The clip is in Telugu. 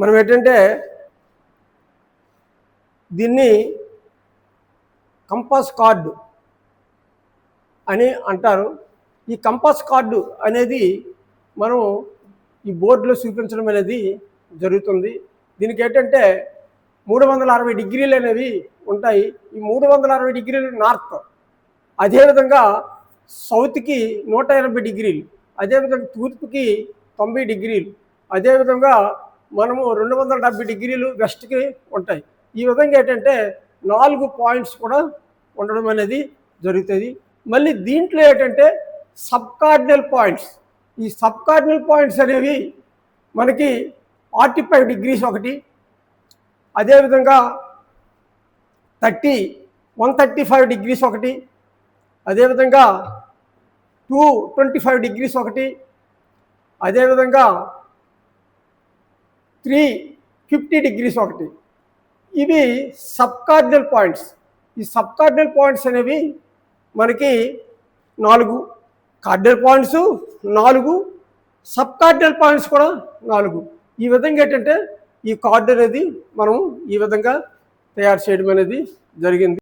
మనం ఏంటంటే దీన్ని కంపాస్ కార్డు అని అంటారు. ఈ కంపాస్ కార్డు అనేది మనం ఈ బోర్డులో చూపించడం అనేది జరుగుతుంది. దీనికి ఏంటంటే 360 డిగ్రీలు అనేవి ఉంటాయి. ఈ 360 డిగ్రీలు నార్త్, అదేవిధంగా సౌత్కి 180 డిగ్రీలు, అదేవిధంగా తూర్పుకి 90 డిగ్రీలు, అదేవిధంగా మనము 270 డిగ్రీలు వెస్ట్కి ఉంటాయి. ఈ విధంగా ఏంటంటే 4 పాయింట్స్ కూడా ఉండడం అనేది జరుగుతుంది. మళ్ళీ దీంట్లో ఏంటంటే సబ్ కార్డినల్ పాయింట్స్. ఈ సబ్ కార్డినల్ పాయింట్స్ అనేవి మనకి 45 డిగ్రీస్ ఒకటి, అదేవిధంగా 135 డిగ్రీస్ ఒకటి, అదేవిధంగా 225 డిగ్రీస్ ఒకటి, అదేవిధంగా 350 డిగ్రీస్ ఒకటి. ఇవి సబ్ కార్డినల్ పాయింట్స్. ఈ సబ్ కార్డినల్ పాయింట్స్ అనేవి మనకి 4 cardinal points, 4 sub cardinal points కూడా 4. ఈ విధంగా ఏంటంటే ఈ కార్డు అనేది మనం ఈ విధంగా తయారు చేయడం అనేది జరిగింది.